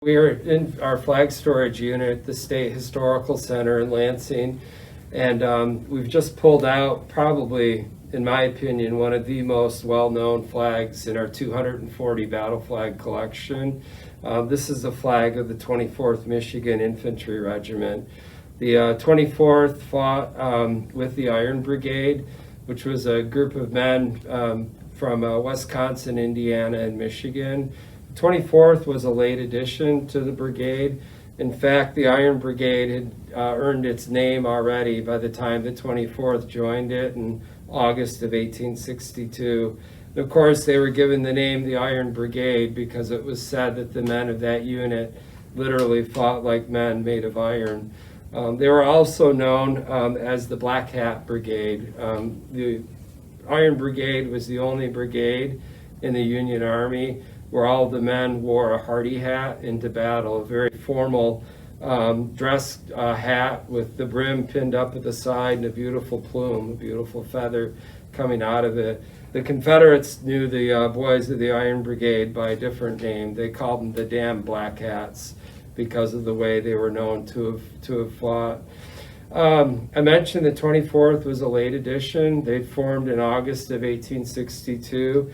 We are in our flag storage unit at the State Historical Center in Lansing, and we've just pulled out probably, in my opinion, one of the most well-known flags in our 240 battle flag collection. This is the flag of the 24th Michigan Infantry Regiment. The 24th fought with the Iron Brigade, which was a group of men from Wisconsin, Indiana, and Michigan. 24th was a late addition to the brigade. In fact, the Iron Brigade had earned its name already by the time the 24th joined it in August of 1862. And of course, they were given the name the Iron Brigade because it was said that the men of that unit literally fought like men made of iron. They were also known as the Black Hat Brigade. The Iron Brigade was the only brigade in the Union Army where all the men wore a hardy hat into battle, a very formal dress hat with the brim pinned up at the side and a beautiful plume, a beautiful feather coming out of it. The Confederates knew the boys of the Iron Brigade by a different name. They called them the damn Black Hats because of the way they were known to have fought. I mentioned the 24th was a late addition. They formed in August of 1862.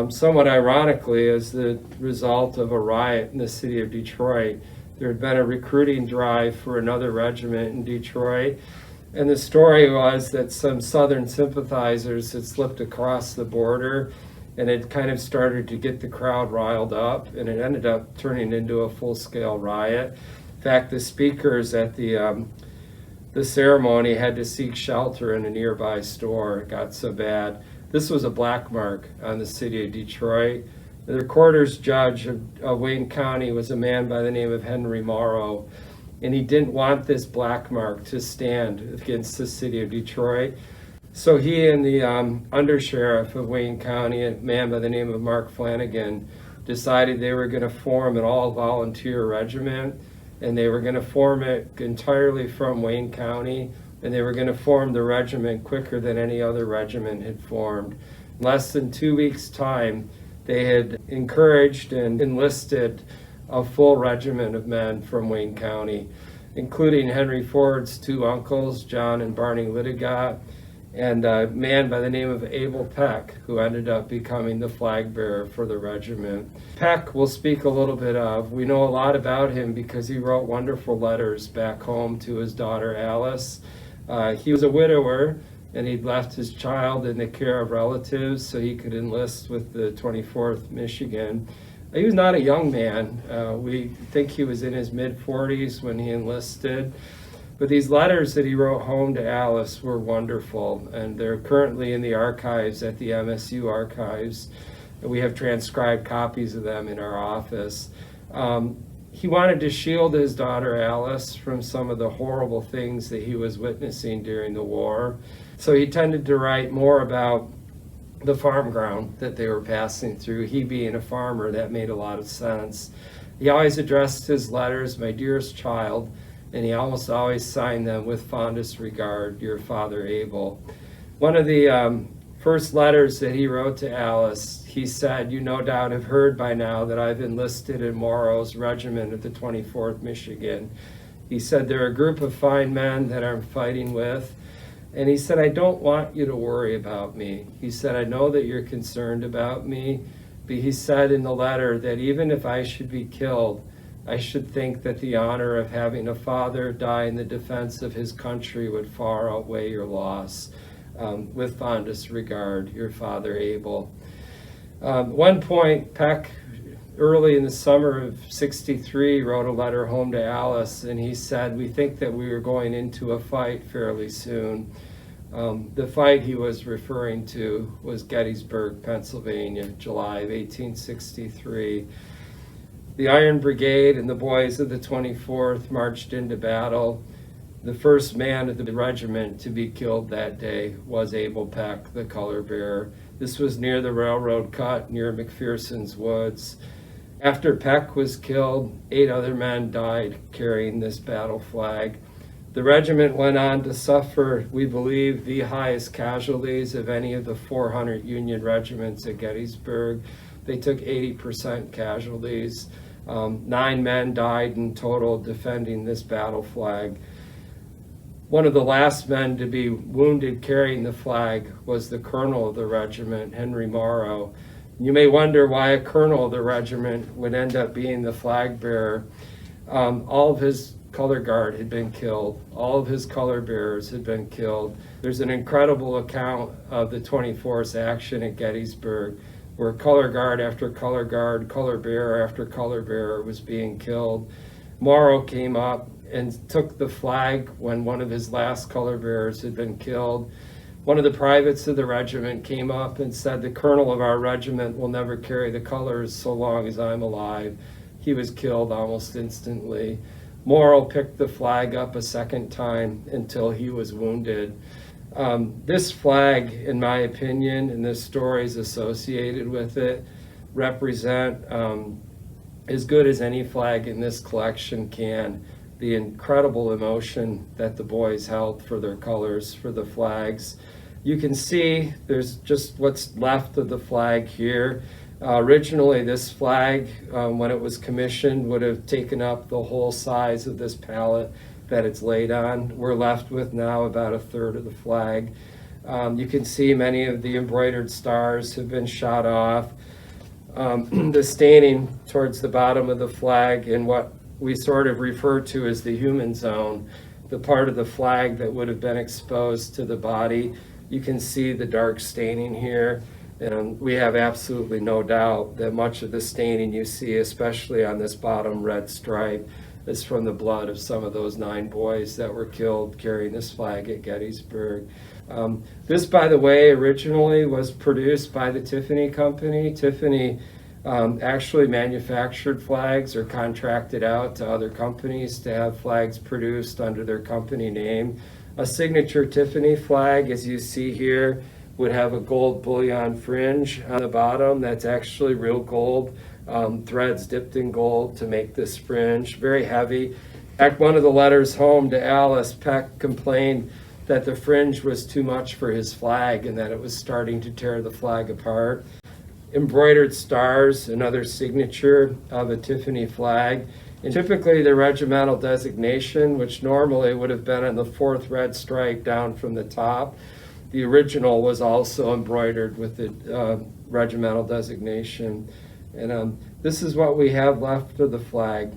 Somewhat ironically, as the result of a riot in the city of Detroit. There had been a recruiting drive for another regiment in Detroit, and the story was that some Southern sympathizers had slipped across the border and had kind of started to get the crowd riled up, and it ended up turning into a full-scale riot. In fact, the speakers at the ceremony had to seek shelter in a nearby store. It got so bad. This was a black mark on the city of Detroit. The recorder's judge of Wayne County was a man by the name of Henry Morrow, and he didn't want this black mark to stand against the city of Detroit. So he and the undersheriff of Wayne County, a man by the name of Mark Flanagan, decided they were going to form an all-volunteer regiment, and they were going to form it entirely from Wayne County, and they were going to form the regiment quicker than any other regiment had formed. In less than 2 weeks' time, they had encouraged and enlisted a full regiment of men from Wayne County, including Henry Ford's two uncles, John and Barney Litigott, and a man by the name of Abel Peck, who ended up becoming the flag bearer for the regiment. Peck we'll speak a little bit of. We know a lot about him because he wrote wonderful letters back home to his daughter Alice. He was a widower, and he'd left his child in the care of relatives so he could enlist with the 24th Michigan. He was not a young man. We think he was in his mid-40s when he enlisted. But these letters that he wrote home to Alice were wonderful, and they're currently in the archives at the MSU archives. We have transcribed copies of them in our office. He wanted to shield his daughter Alice from some of the horrible things that he was witnessing during the war. So he tended to write more about the farm ground that they were passing through. He being a farmer, that made a lot of sense. He always addressed his letters, "My dearest child," and he almost always signed them with fondest regard, "Your father Abel." One of the first letters that he wrote to Alice, he said, "You no doubt have heard by now that I've enlisted in Morrow's regiment at the 24th Michigan." He said, "They're a group of fine men that I'm fighting with." And he said, "I don't want you to worry about me." He said, "I know that you're concerned about me." But he said in the letter that even if I should be killed, I should think that the honor of having a father die in the defense of his country would far outweigh your loss. With fondest regard, your father Abel. At one point, Peck, early in the summer of '63, wrote a letter home to Alice, and he said, "We think that we are going into a fight fairly soon." The fight he was referring to was Gettysburg, Pennsylvania, July of 1863. The Iron Brigade and the boys of the 24th marched into battle. The first man of the regiment to be killed that day was Abel Peck, the color bearer. This was near the railroad cut near McPherson's Woods. After Peck was killed, 8 other men died carrying this battle flag. The regiment went on to suffer, we believe, the highest casualties of any of the 400 Union regiments at Gettysburg. They took 80% casualties. 9 men died in total defending this battle flag. One of the last men to be wounded carrying the flag was the colonel of the regiment, Henry Morrow. You may wonder why a colonel of the regiment would end up being the flag bearer. All of his color guard had been killed. All of his color bearers had been killed. There's an incredible account of the 24th action at Gettysburg, where color guard after color guard, color bearer after color bearer was being killed. Morrow came up and took the flag when one of his last color bearers had been killed. One of the privates of the regiment came up and said, "The colonel of our regiment will never carry the colors so long as I'm alive." He was killed almost instantly. Morrow picked the flag up a second time until he was wounded. This flag, in my opinion, and the stories associated with it, represent as good as any flag in this collection can. The incredible emotion that the boys held for their colors, for the flags. You can see there's just what's left of the flag here. Originally, this flag, when it was commissioned, would have taken up the whole size of this pallet that it's laid on. We're left with now about a third of the flag. You can see many of the embroidered stars have been shot off. The staining towards the bottom of the flag in what we sort of refer to as the human zone, the part of the flag that would have been exposed to the body. You can see the dark staining here. And we have absolutely no doubt that much of the staining you see, especially on this bottom red stripe, is from the blood of some of those 9 boys that were killed carrying this flag at Gettysburg. This, by the way, originally was produced by the Tiffany Company. Tiffany actually manufactured flags or contracted out to other companies to have flags produced under their company name. A signature Tiffany flag, as you see here, would have a gold bullion fringe on the bottom. That's actually real gold, threads dipped in gold to make this fringe. Very heavy. In fact, one of the letters home to Alice, Peck complained that the fringe was too much for his flag and that it was starting to tear the flag apart. Embroidered stars, another signature of a Tiffany flag. And typically the regimental designation, which normally would have been on the 4th red stripe down from the top, the original was also embroidered with the regimental designation. And this is what we have left of the flag.